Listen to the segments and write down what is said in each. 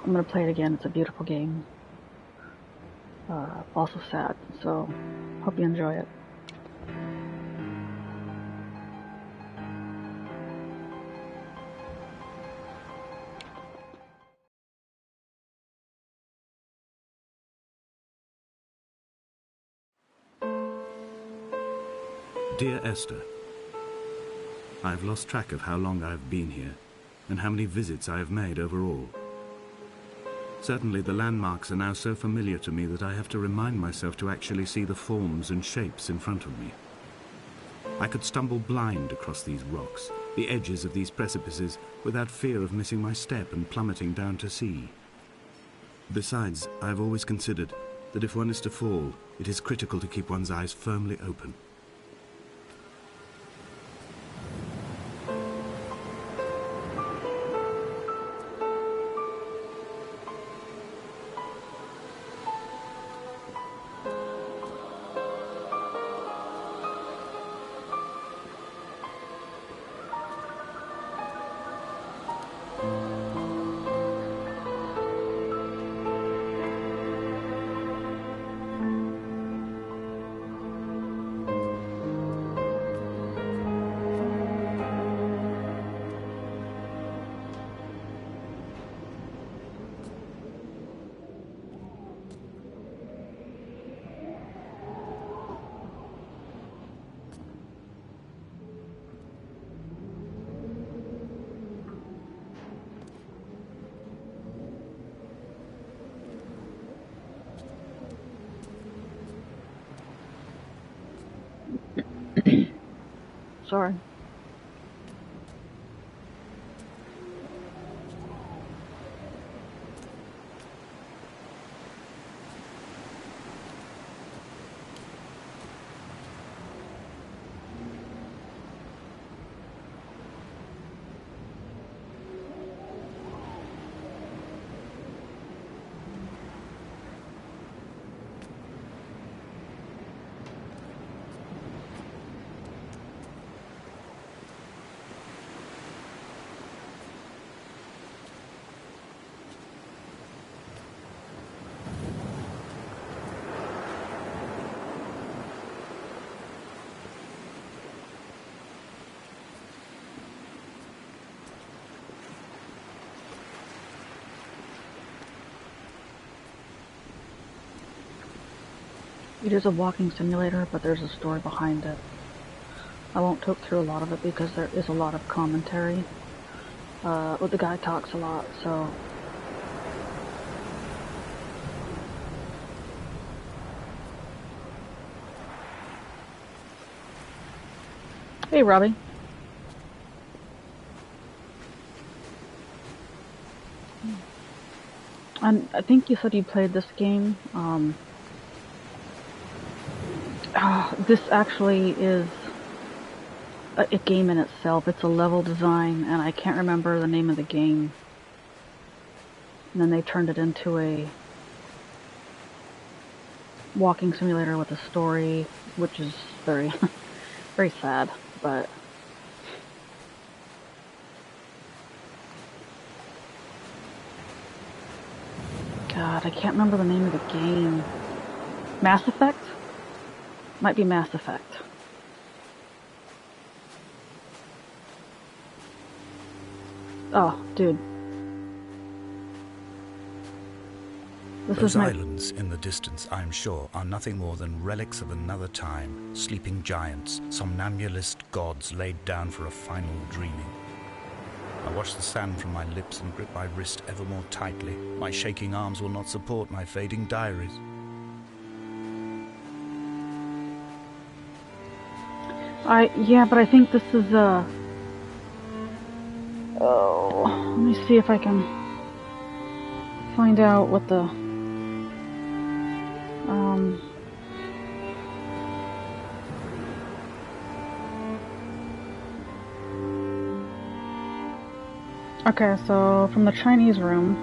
I'm gonna play it again. It's a beautiful game. Also sad, so hope you enjoy it. Dear Esther, I have lost track of how long I have been here and how many visits I have made overall. Certainly the landmarks are now so familiar to me that I have to remind myself to actually see the forms and shapes in front of me. I could stumble blind across these rocks, the edges of these precipices, without fear of missing my step and plummeting down to sea. Besides, I have always considered that if one is to fall, it is critical to keep one's eyes firmly open. Sorry. It is a walking simulator, but there's a story behind it. I won't talk through a lot of it because there is a lot of commentary. But the guy talks a lot, so... Hey, Robbie. And I think you said you played this game. This actually is a game in itself. It's a level design, and I can't remember the name of the game. And then they turned it into a walking simulator with a story, which is very, very sad, but... God, I can't remember the name of the game. Mass Effect? Might be Mass Effect. Oh, dude. Those islands in the distance, I am sure, are nothing more than relics of another time, sleeping giants, somnambulist gods laid down for a final dreaming. I wash the sand from my lips and grip my wrist ever more tightly. My shaking arms will not support my fading diaries. Yeah, but I think this is, oh, let me see if I can find out what the, okay, so from the Chinese room,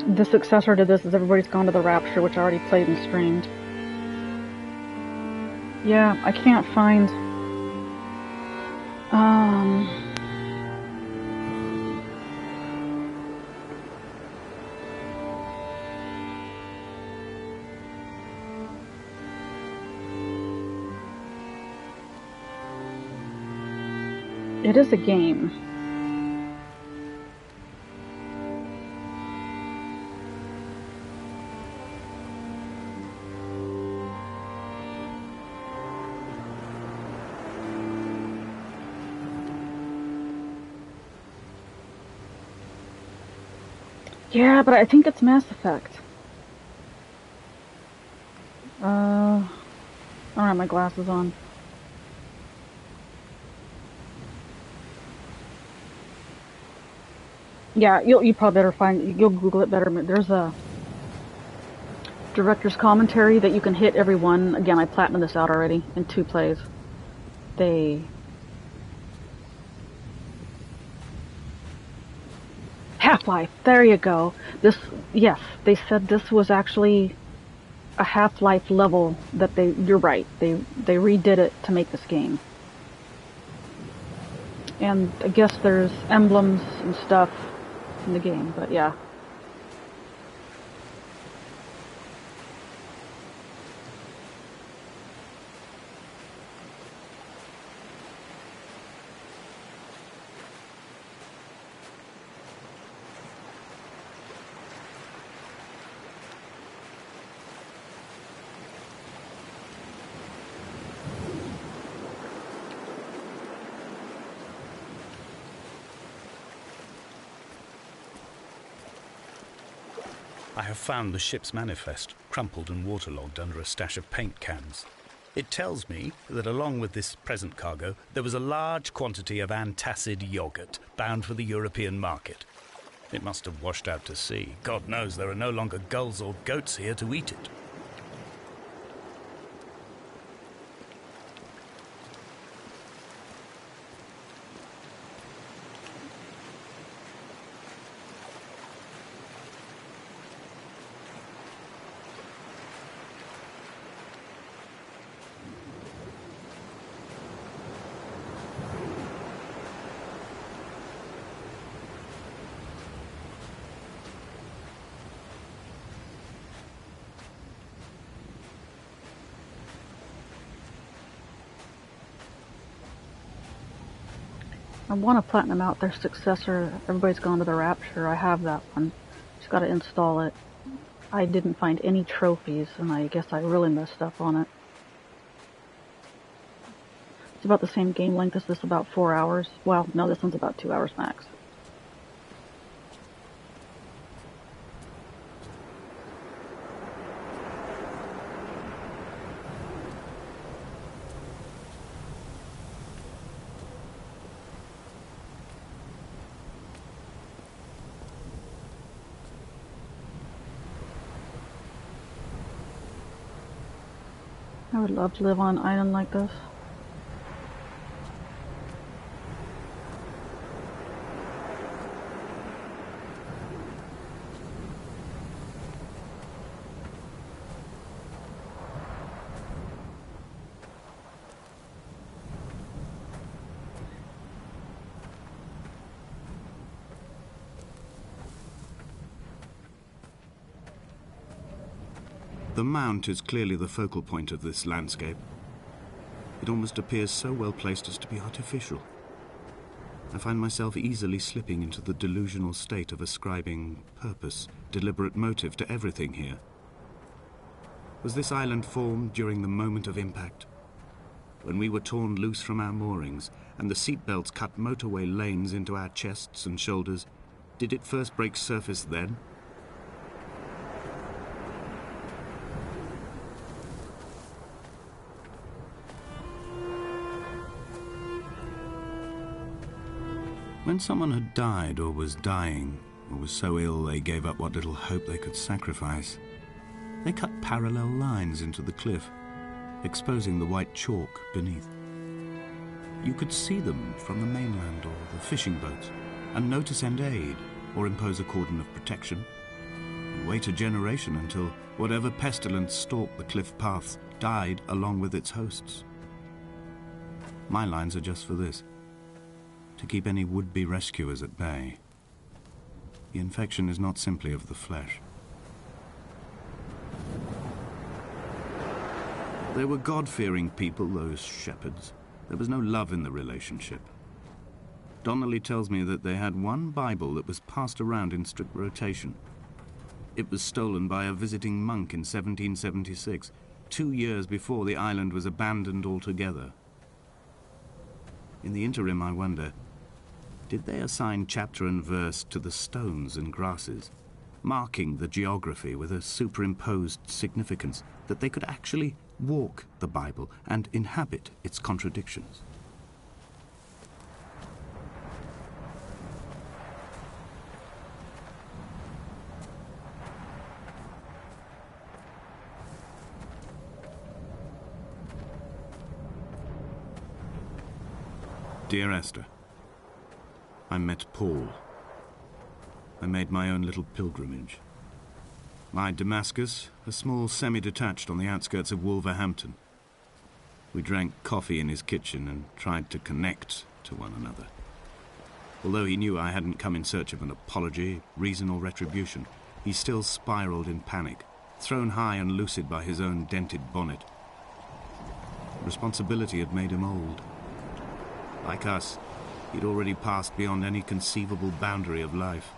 The successor to this is Everybody's Gone to the Rapture, which I already played and streamed. Yeah, I can't find... It is a game. Yeah, but I think it's Mass Effect. I don't have my glasses on. Yeah, you probably better you'll Google it better. There's a director's commentary that you can hit every one. Again, I platinumed this out already in 2 plays. Half-Life, there you go. Yes, they said this was actually a Half-Life level that you're right, they redid it to make this game. And I guess there's emblems and stuff in the game, but yeah. I have found the ship's manifest, crumpled and waterlogged under a stash of paint cans. It tells me that along with this present cargo, there was a large quantity of antacid yogurt bound for the European market. It must have washed out to sea. God knows there are no longer gulls or goats here to eat it. I want to platinum out their successor, Everybody's Gone to the Rapture. I have that one. Just gotta install it. I didn't find any trophies, and I guess I really messed up on it. It's about the same game length as this, about 4 hours. Well, no, this one's about 2 hours max. I would love to live on an island like this. The mount is clearly the focal point of this landscape. It almost appears so well placed as to be artificial. I find myself easily slipping into the delusional state of ascribing purpose, deliberate motive to everything here. Was this island formed during the moment of impact? When we were torn loose from our moorings and the seatbelts cut motorway lanes into our chests and shoulders, did it first break surface then? When someone had died or was dying, or was so ill they gave up what little hope they could sacrifice, they cut parallel lines into the cliff, exposing the white chalk beneath. You could see them from the mainland or the fishing boats, and know to send aid or impose a cordon of protection. wait a generation until whatever pestilence stalked the cliff paths died along with its hosts. My lines are just for this: to keep any would-be rescuers at bay. The infection is not simply of the flesh. They were God-fearing people, those shepherds. There was no love in the relationship. Donnelly tells me that they had one Bible that was passed around in strict rotation. It was stolen by a visiting monk in 1776, 2 years before the island was abandoned altogether. In the interim, I wonder, did they assign chapter and verse to the stones and grasses, marking the geography with a superimposed significance, that they could actually walk the Bible and inhabit its contradictions? Dear Esther, I met Paul. I made my own little pilgrimage. My Damascus, a small semi-detached on the outskirts of Wolverhampton. We drank coffee in his kitchen and tried to connect to one another. Although he knew I hadn't come in search of an apology, reason or retribution, he still spiraled in panic, thrown high and lucid by his own dented bonnet. Responsibility had made him old. Like us, he'd already passed beyond any conceivable boundary of life.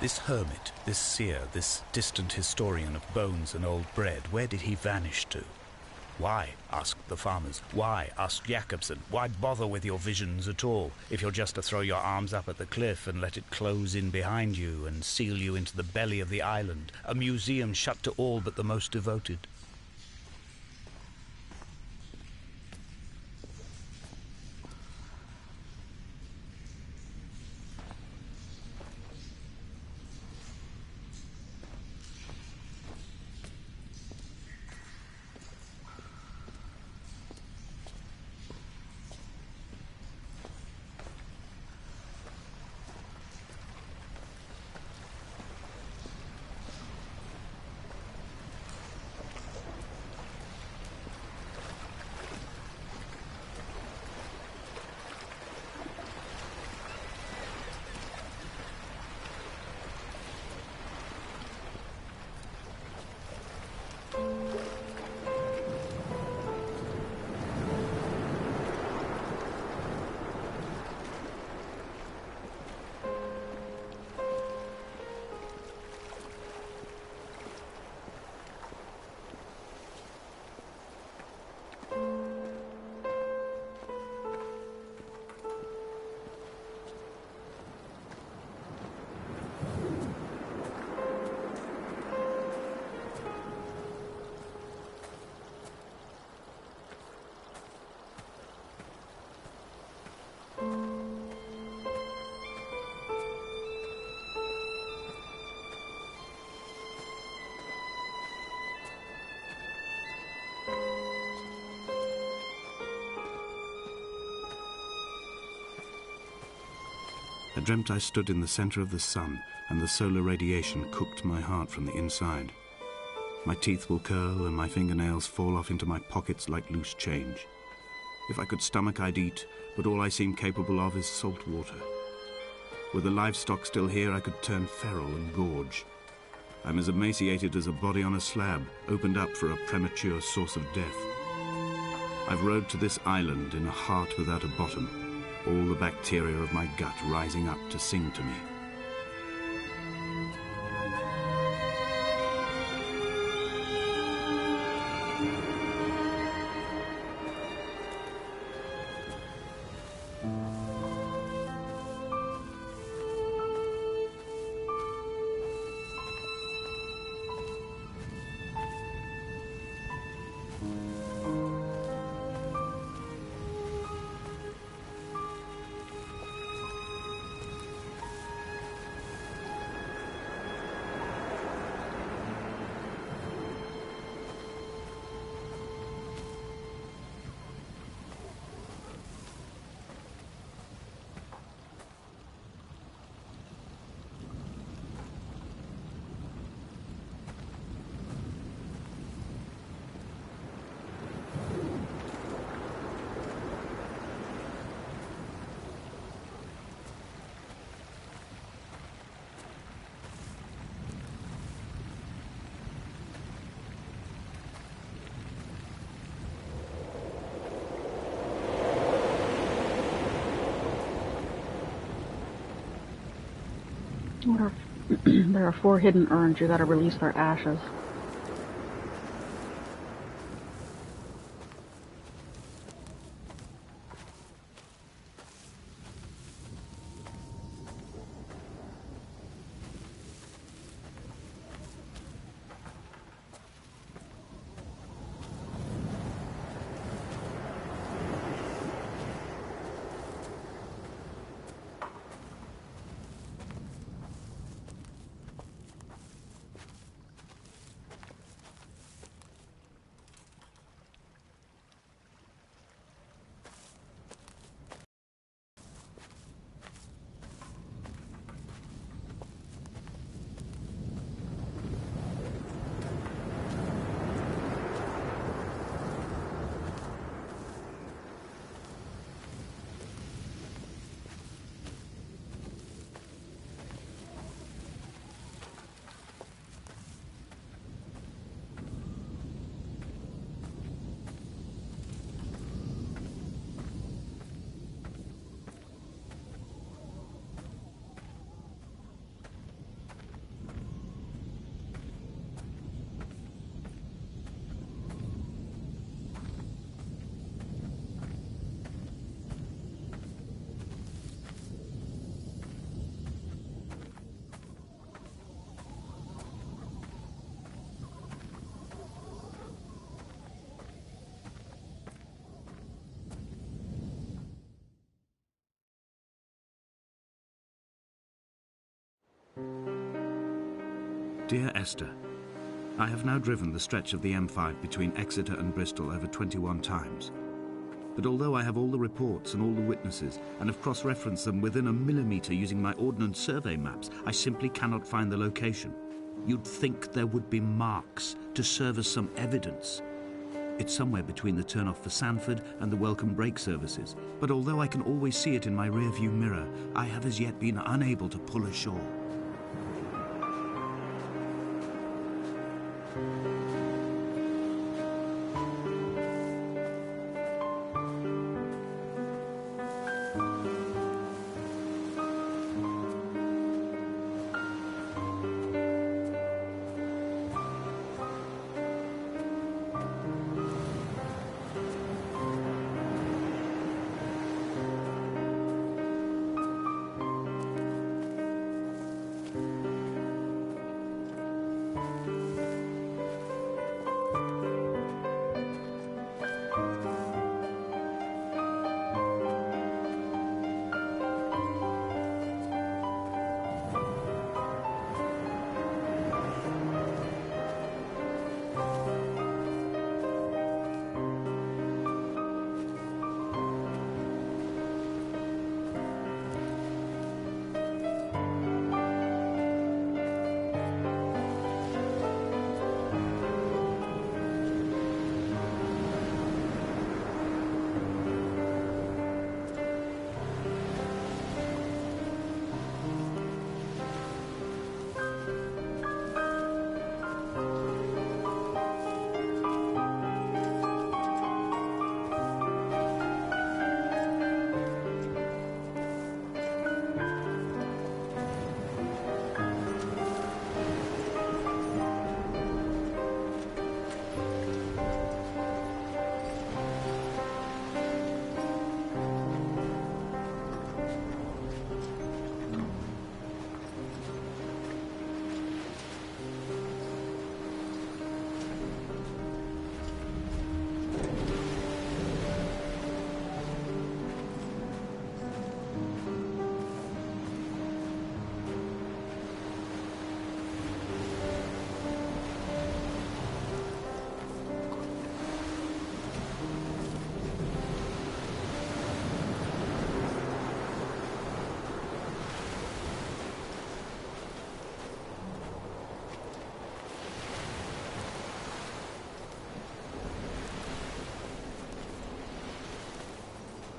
This hermit, this seer, this distant historian of bones and old bread, where did he vanish to? Why, asked the farmers. Why, asked Jacobson. Why bother with your visions at all, if you're just to throw your arms up at the cliff and let it close in behind you and seal you into the belly of the island, a museum shut to all but the most devoted? I dreamt I stood in the center of the sun, and the solar radiation cooked my heart from the inside. My teeth will curl and my fingernails fall off into my pockets like loose change. If I could stomach, I'd eat, but all I seem capable of is salt water. Were the livestock still here, I could turn feral and gorge. I'm as emaciated as a body on a slab, opened up for a premature source of death. I've rowed to this island in a heart without a bottom, all the bacteria of my gut rising up to sing to me. What are there are 4 hidden urns. You gotta release their ashes. Dear Esther, I have now driven the stretch of the M5 between Exeter and Bristol over 21 times. But although I have all the reports and all the witnesses, and have cross-referenced them within a millimetre using my Ordnance Survey maps, I simply cannot find the location. You'd think there would be marks to serve as some evidence. It's somewhere between the turn-off for Sanford and the welcome brake services, but although I can always see it in my rear-view mirror, I have as yet been unable to pull ashore.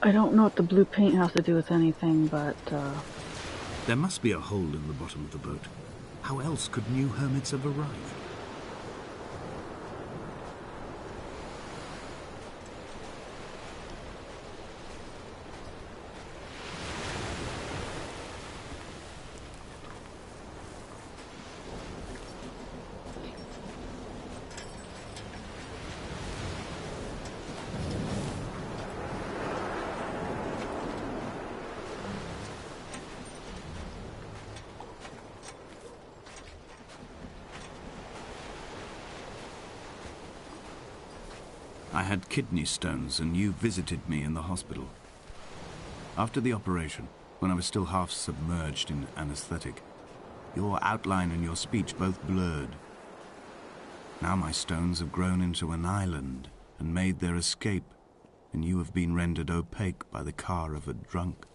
I don't know what the blue paint has to do with anything, but, There must be a hole in the bottom of the boat. How else could new hermits have arrived? I had kidney stones, and you visited me in the hospital. After the operation, when I was still half submerged in anesthetic, your outline and your speech both blurred. Now my stones have grown into an island and made their escape, and you have been rendered opaque by the car of a drunk.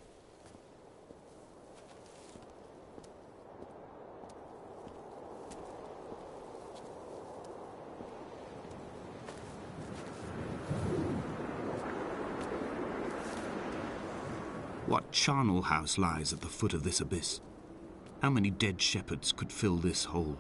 What charnel house lies at the foot of this abyss? How many dead shepherds could fill this hole?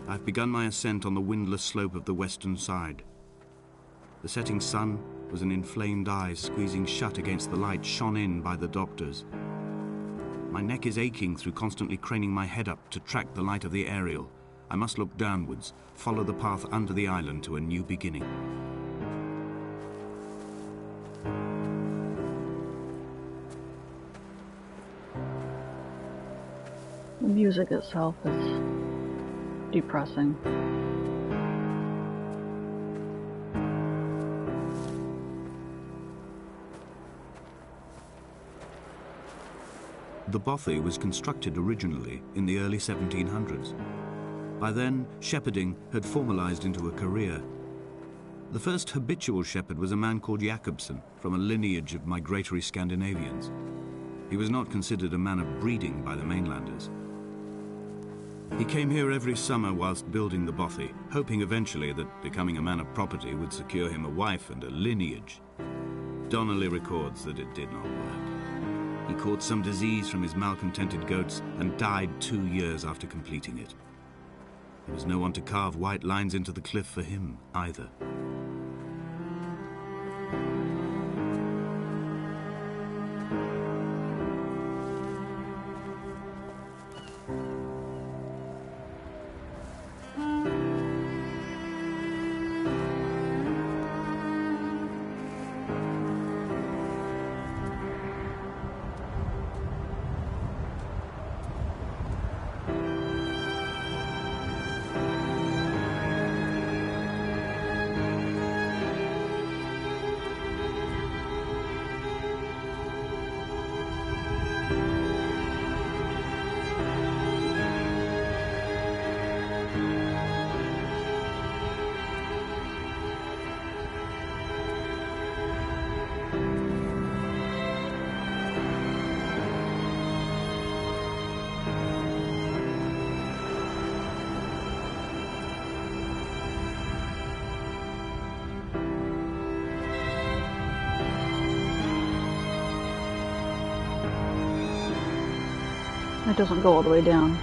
I've begun my ascent on the windless slope of the western side. The setting sun was an inflamed eye squeezing shut against the light shone in by the doctors. My neck is aching through constantly craning my head up to track the light of the aerial. I must look downwards, follow the path under the island to a new beginning. The music itself is depressing. The bothy was constructed originally in the early 1700s. By then, shepherding had formalized into a career. The first habitual shepherd was a man called Jakobsen, from a lineage of migratory Scandinavians. He was not considered a man of breeding by the mainlanders. He came here every summer whilst building the bothy, hoping eventually that becoming a man of property would secure him a wife and a lineage. Donnelly records that it did not work. He caught some disease from his malcontented goats and died 2 years after completing it. There was no one to carve white lines into the cliff for him either. It doesn't go all the way down.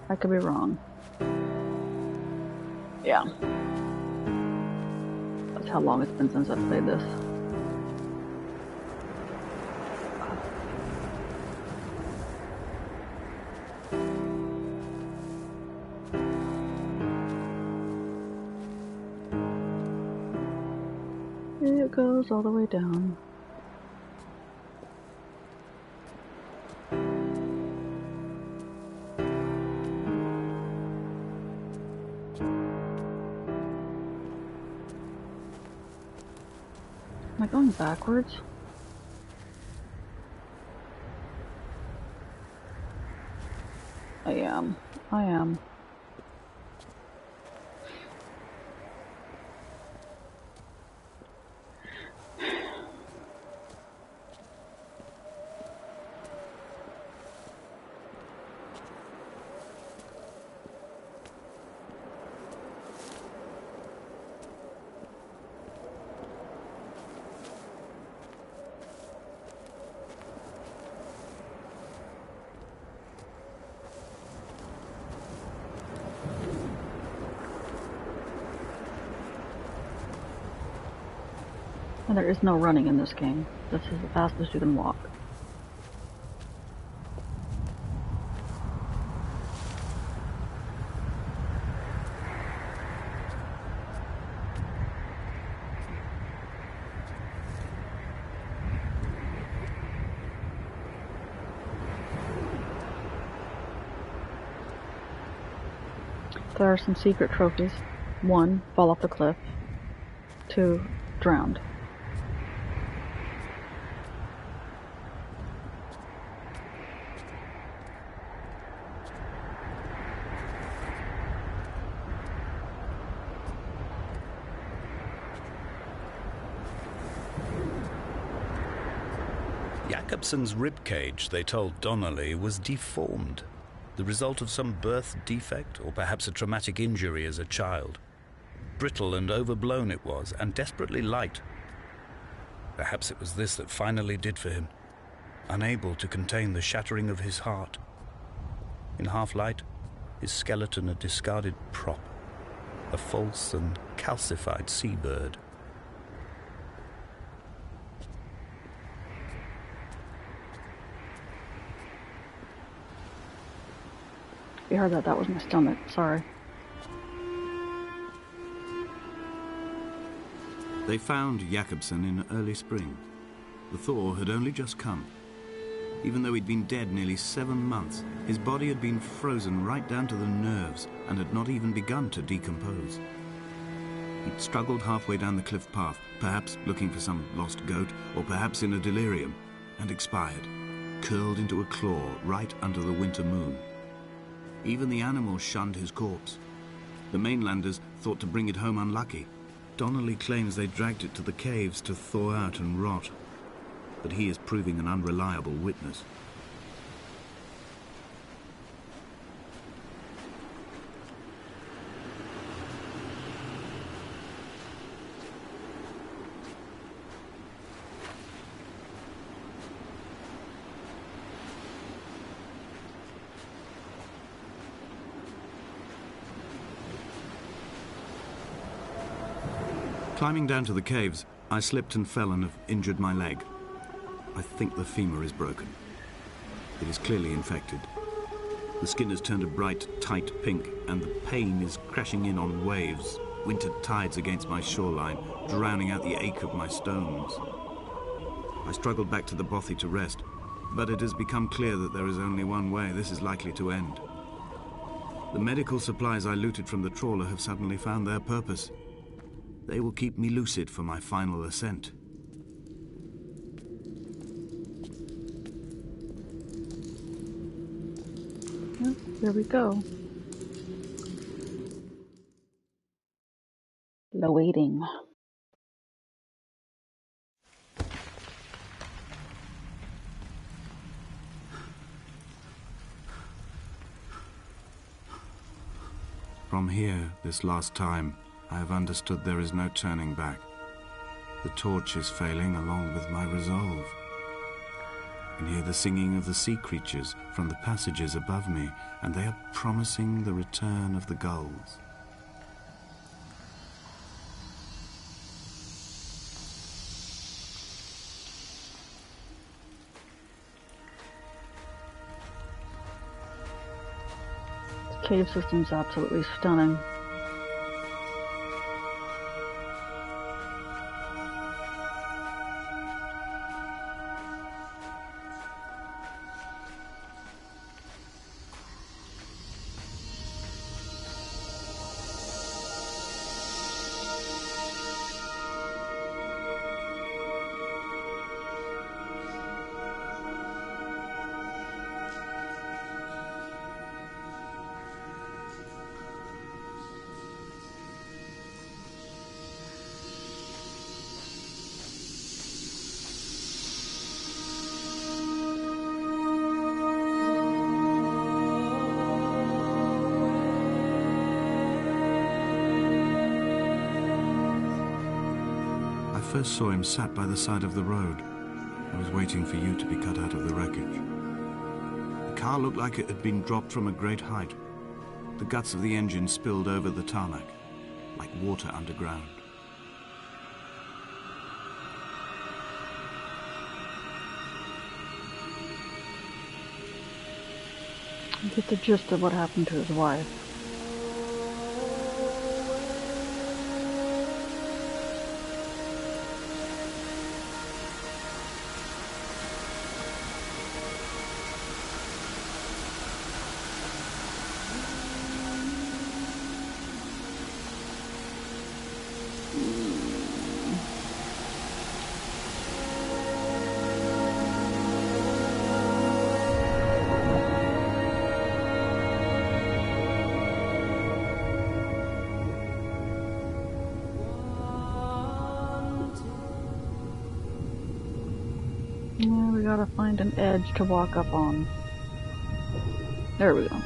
I could be wrong. Yeah. That's how long it's been since I've played this. It goes all the way down. Am I going backwards? I am. And there is no running in this game. This is the fastest you can walk. There are some secret trophies. 1, fall off the cliff. 2, drowned. Jakobsen's ribcage, they told Donnelly, was deformed, the result of some birth defect or perhaps a traumatic injury as a child. Brittle and overblown it was, and desperately light. Perhaps it was this that finally did for him, unable to contain the shattering of his heart. In half-light, his skeleton a discarded prop, a false and calcified seabird. You heard that? That was my stomach. Sorry. They found Jakobsen in early spring. The thaw had only just come. Even though he'd been dead nearly 7 months, his body had been frozen right down to the nerves and had not even begun to decompose. He'd struggled halfway down the cliff path, perhaps looking for some lost goat, or perhaps in a delirium, and expired, curled into a claw right under the winter moon. Even the animals shunned his corpse. The mainlanders thought to bring it home unlucky. Donnelly claims they dragged it to the caves to thaw out and rot, but he is proving an unreliable witness. Climbing down to the caves, I slipped and fell and have injured my leg. I think the femur is broken. It is clearly infected. The skin has turned a bright, tight pink, and the pain is crashing in on waves, winter tides against my shoreline, drowning out the ache of my stones. I struggled back to the bothy to rest, but it has become clear that there is only one way this is likely to end. The medical supplies I looted from the trawler have suddenly found their purpose. They will keep me lucid for my final ascent. Well, here we go. Loading. From here, this last time, I have understood there is no turning back. The torch is failing along with my resolve. I can hear the singing of the sea creatures from the passages above me, and they are promising the return of the gulls. The cave system's absolutely stunning. first saw him sat by the side of the road. I was waiting for you to be cut out of the wreckage. The car looked like it had been dropped from a great height. The guts of the engine spilled over the tarmac, like water underground. I get the gist of what happened to his wife. Yeah, we gotta find an edge to walk up on. There we go.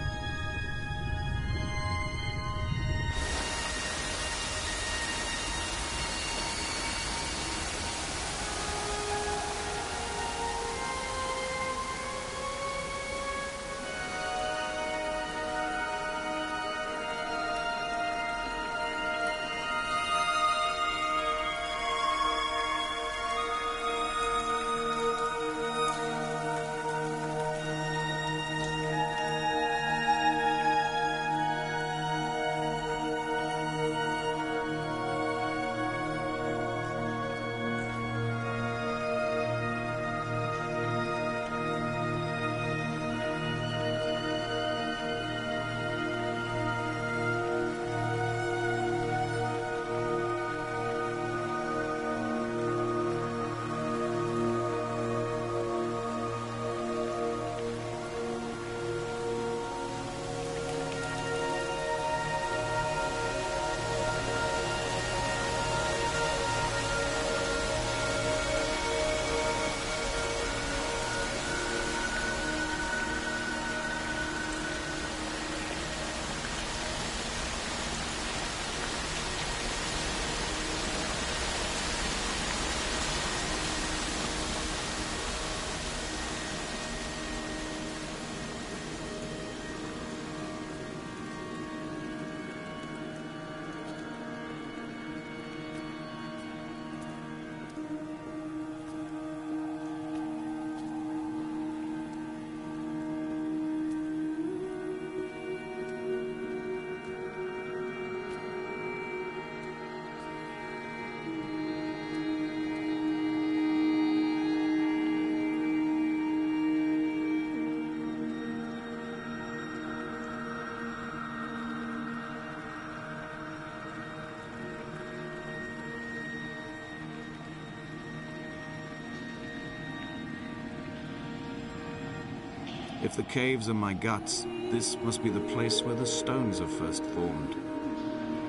If the caves are my guts, this must be the place where the stones are first formed.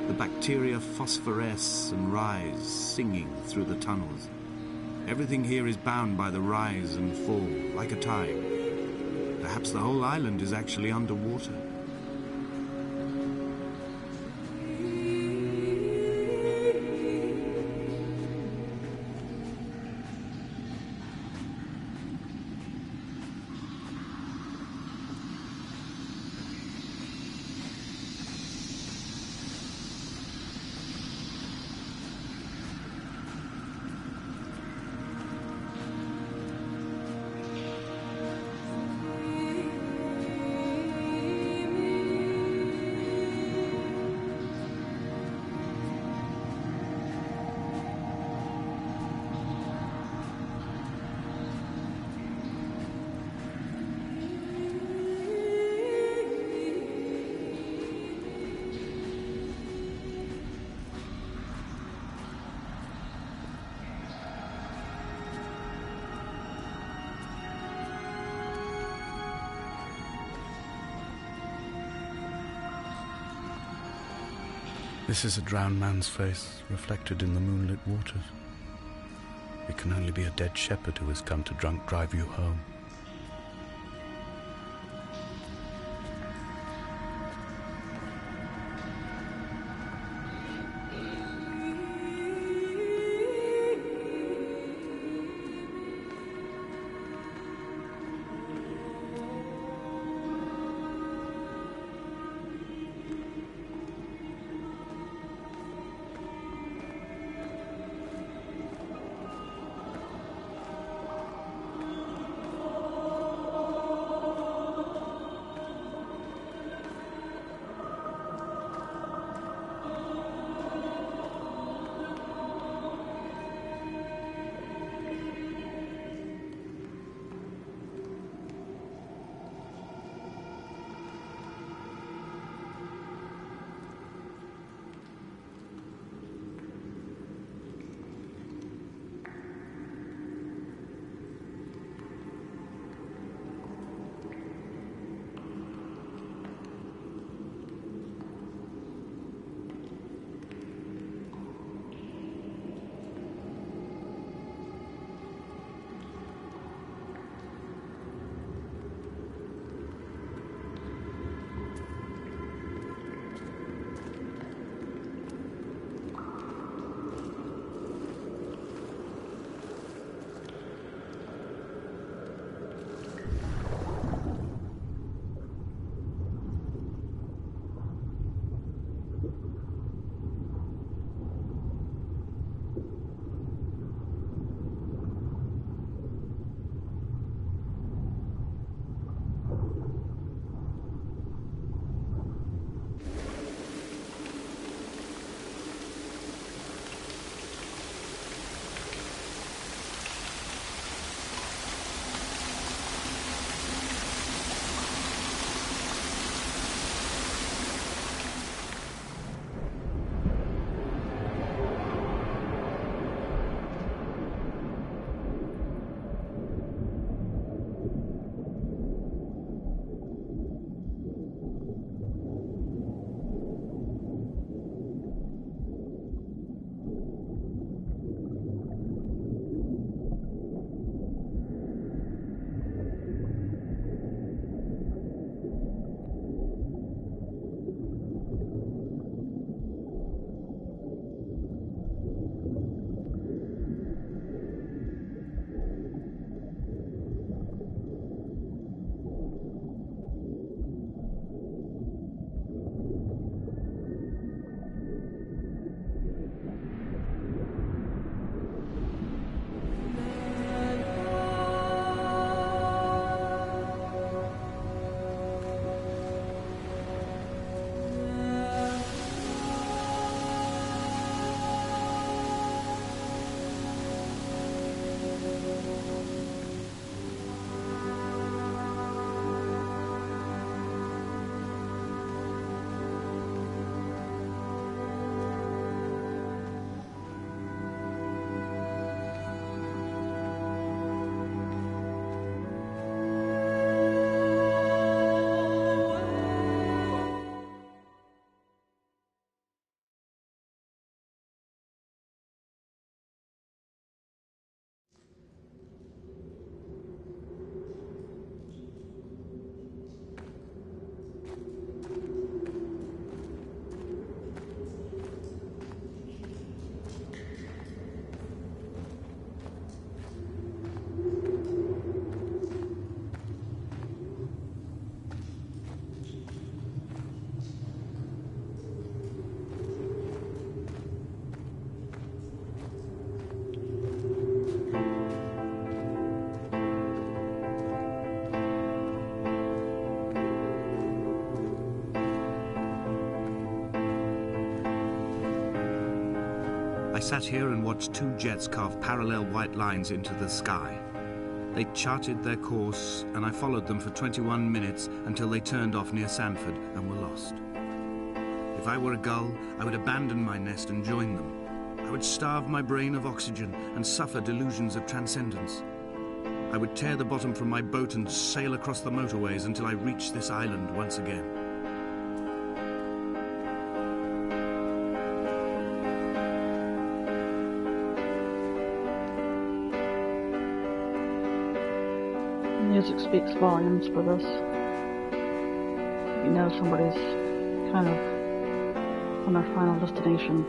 The bacteria phosphoresce and rise, singing through the tunnels. Everything here is bound by the rise and fall, like a tide. Perhaps the whole island is actually underwater. This is a drowned man's face, reflected in the moonlit waters. It can only be a dead shepherd who has come to drunk drive you home. sat here and watched two jets carve parallel white lines into the sky. They charted their course, and I followed them for 21 minutes until they turned off near Sanford and were lost. If I were a gull, I would abandon my nest and join them. I would starve my brain of oxygen and suffer delusions of transcendence. I would tear the bottom from my boat and sail across the motorways until I reached this island once again. Music speaks volumes for this. You know somebody's kind of on their final destination.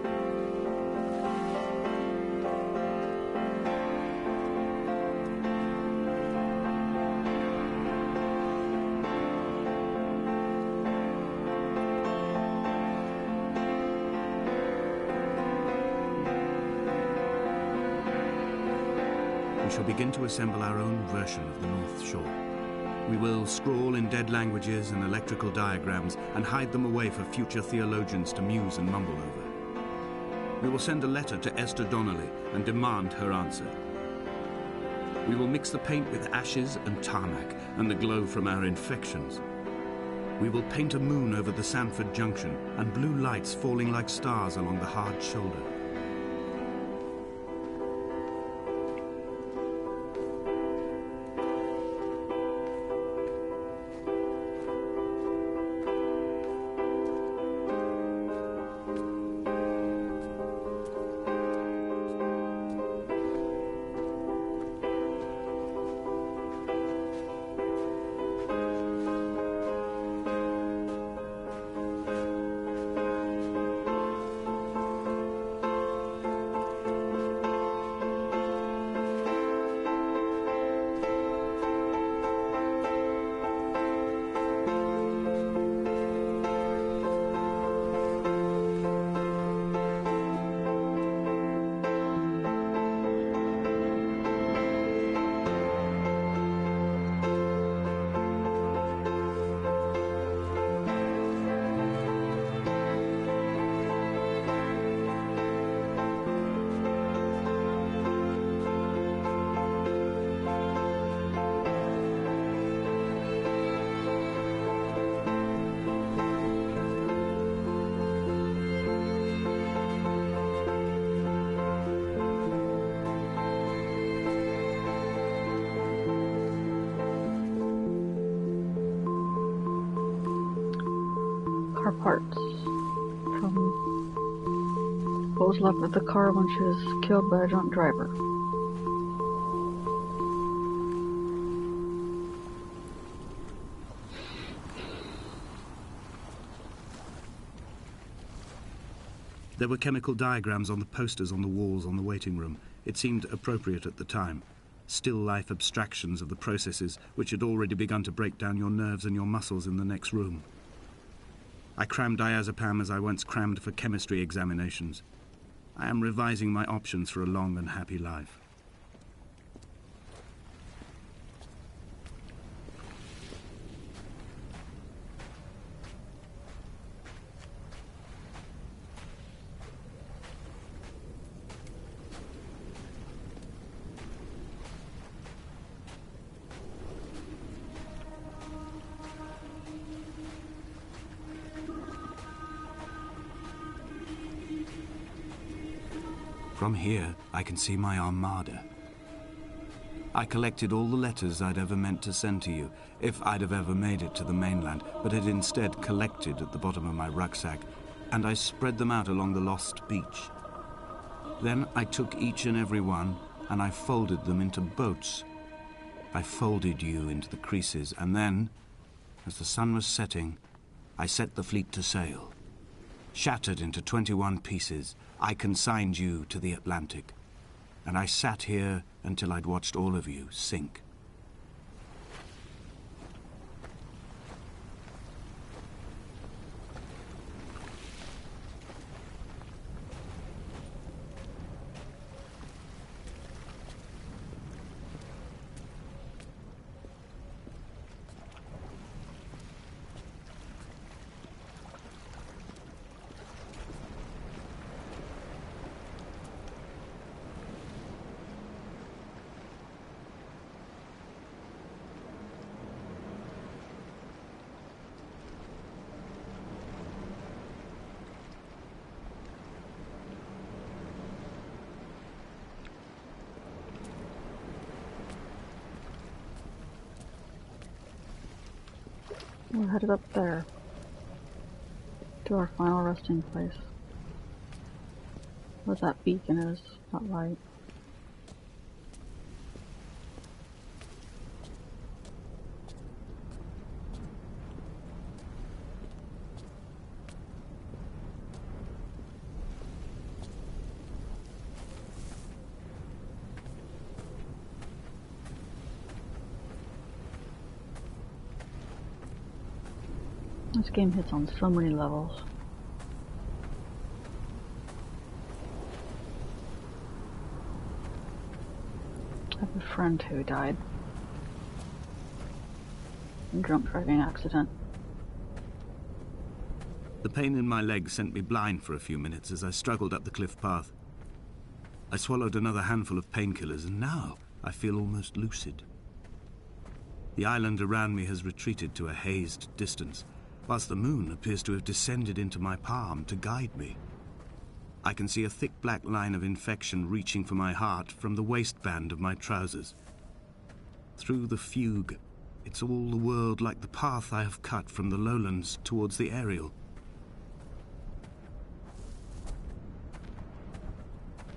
We shall begin to assemble our own version of the North Shore. We will scrawl in dead languages and electrical diagrams and hide them away for future theologians to muse and mumble over. We will send a letter to Esther Donnelly and demand her answer. We will mix the paint with ashes and tarmac and the glow from our infections. We will paint a moon over the Sanford Junction and blue lights falling like stars along the hard shoulder. Car parts from what was left of the car when she was killed by a drunk driver. There were chemical diagrams on the posters on the walls on the waiting room. It seemed appropriate at the time. Still life abstractions of the processes which had already begun to break down your nerves and your muscles in the next room. I crammed diazepam as I once crammed for chemistry examinations. I am revising my options for a long and happy life. From here, I can see my armada. I collected all the letters I'd ever meant to send to you, if I'd have ever made it to the mainland, but had instead collected at the bottom of my rucksack, and I spread them out along the lost beach. Then I took each and every one, and I folded them into boats. I folded you into the creases, and then, as the sun was setting, I set the fleet to sail. Shattered into 21 pieces, I consigned you to the Atlantic, and I sat here until I'd watched all of you sink. We're headed up there to our final resting place. Where that beacon is, that light. This game hits on so many levels. I have a friend who died in a drunk driving accident. The pain in my leg sent me blind for a few minutes as I struggled up the cliff path. I swallowed another handful of painkillers, and now I feel almost lucid. The island around me has retreated to a hazed distance, whilst the moon appears to have descended into my palm to guide me. I can see a thick black line of infection reaching for my heart from the waistband of my trousers. Through the fugue, it's all the world like the path I have cut from the lowlands towards the aerial.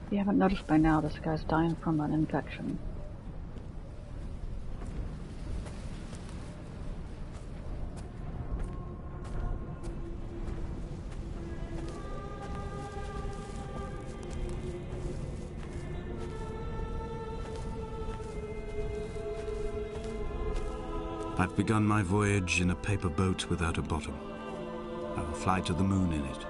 If you haven't noticed by now, this guy's dying from an infection. I've begun my voyage in a paper boat without a bottom. I will fly to the moon in it.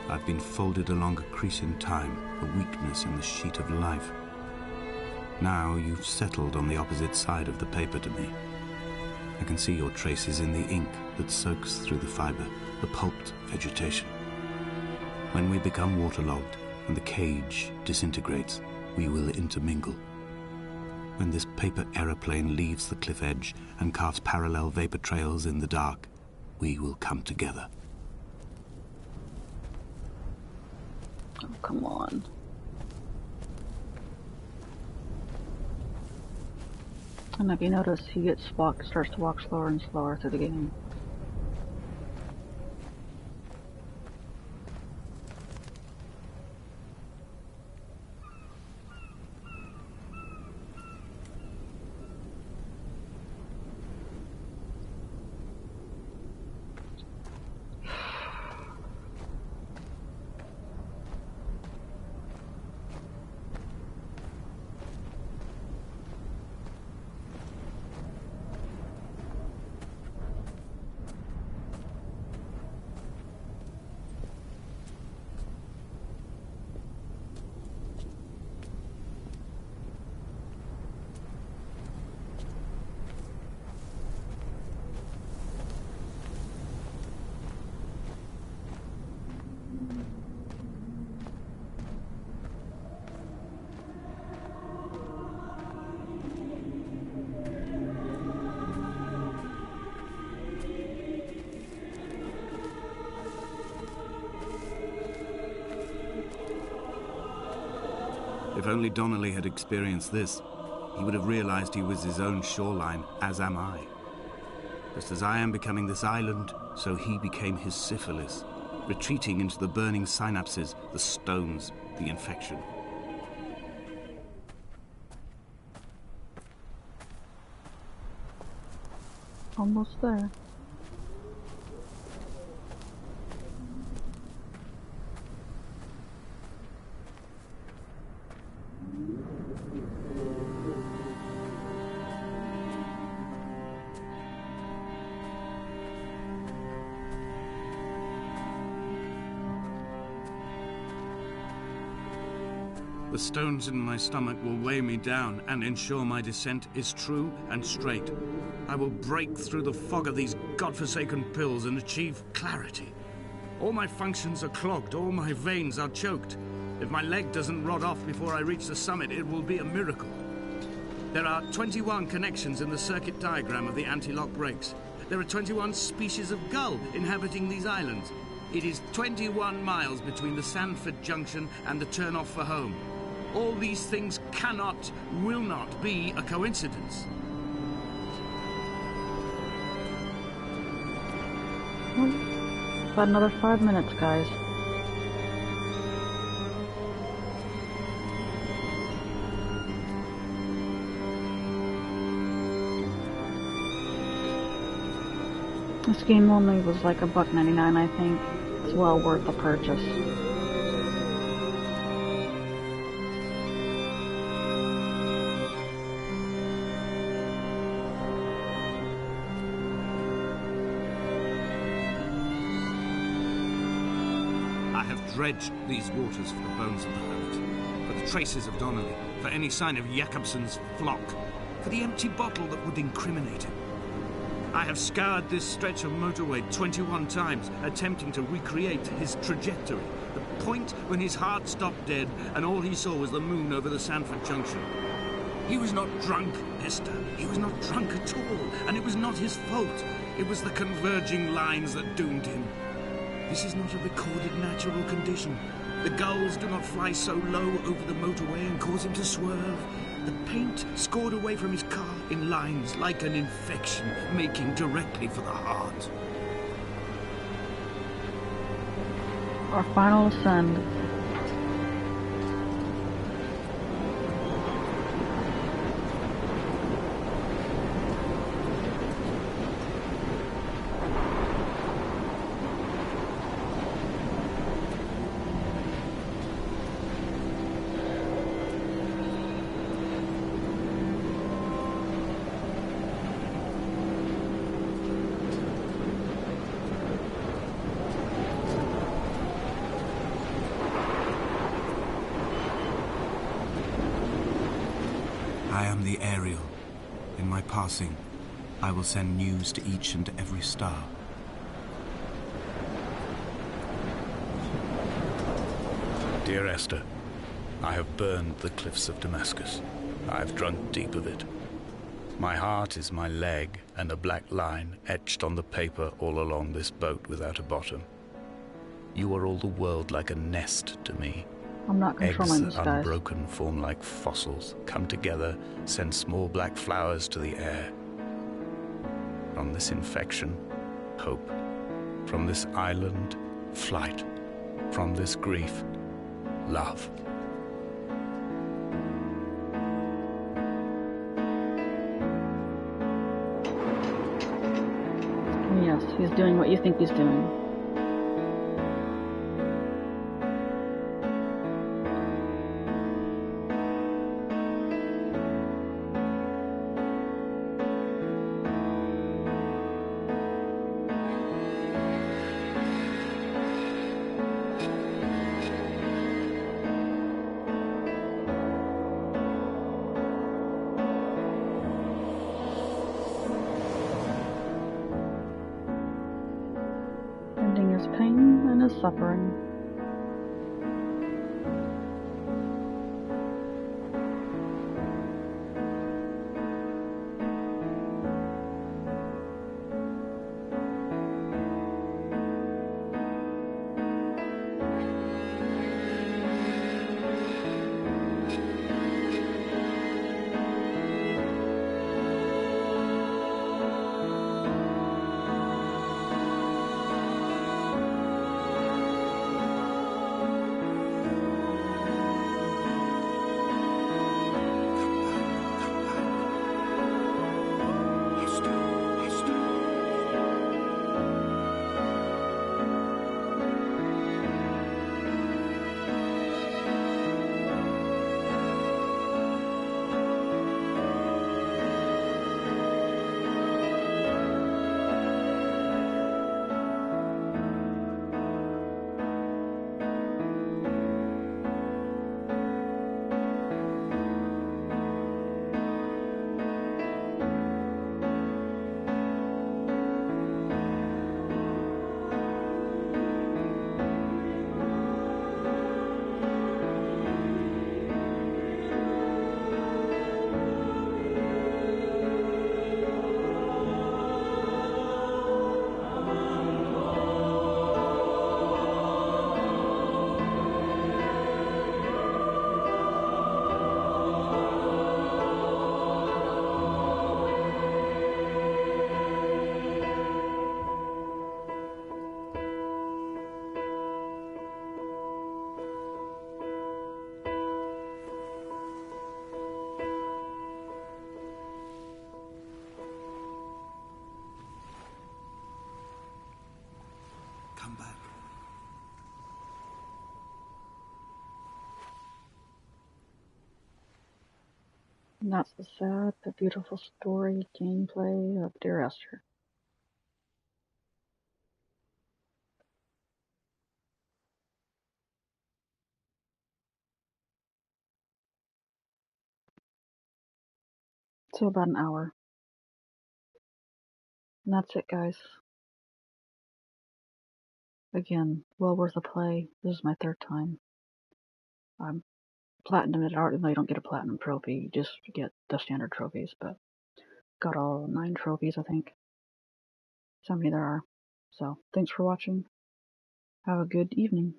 I've been folded along a crease in time, a weakness in the sheet of life. Now you've settled on the opposite side of the paper to me. I can see your traces in the ink that soaks through the fiber, the pulped vegetation. When we become waterlogged and the cage disintegrates, we will intermingle. When this paper aeroplane leaves the cliff edge and carves parallel vapor trails in the dark, we will come together. Oh, come on. And if you notice, he starts to walk slower and slower through the game. If only Donnelly had experienced this, he would have realized he was his own shoreline, as am I. Just as I am becoming this island, so he became his syphilis, retreating into the burning synapses, the stones, the infection. Almost there. The stones in my stomach will weigh me down and ensure my descent is true and straight. I will break through the fog of these godforsaken pills and achieve clarity. All my functions are clogged, all my veins are choked. If my leg doesn't rot off before I reach the summit, it will be a miracle. There are 21 connections in the circuit diagram of the anti-lock brakes. There are 21 species of gull inhabiting these islands. It is 21 miles between the Sandford Junction and the turn-off for home. All these things cannot, will not be a coincidence. Well, about another 5 minutes, guys. This game only was like $1.99, I think. It's well worth the purchase. I have dredged these waters for the bones of the hermit, for the traces of Donnelly, for any sign of Jakobsen's flock, for the empty bottle that would incriminate him. I have scoured this stretch of motorway 21 times, attempting to recreate his trajectory, the point when his heart stopped dead and all he saw was the moon over the Sanford Junction. He was not drunk, Esther. He was not drunk at all, and it was not his fault. It was the converging lines that doomed him. This is not a recorded natural condition. The gulls do not fly so low over the motorway and cause him to swerve. The paint scored away from his car in lines like an infection, making directly for the heart. Our final ascend. I am the Ariel. In my passing, I will send news to each and every star. Dear Esther, I have burned the cliffs of Damascus. I have drunk deep of it. My heart is my leg and a black line etched on the paper all along this boat without a bottom. You are all the world like a nest to me. I'm not controlling Eggs this, guys. unbroken form like fossils, come together, send small black flowers to the air. From this infection, hope. From this island, flight. From this grief, love. Yes, he's doing what you think he's doing. Ending his pain and his suffering. And that's the sad but beautiful story gameplay of Dear Esther. So about an hour. And that's it, guys. Again, well worth a play. This is my third time. I'm platinum at art, even though you don't get a platinum trophy, you just get the standard trophies, but got all 9 trophies, I think. So many there are. So, thanks for watching. Have a good evening.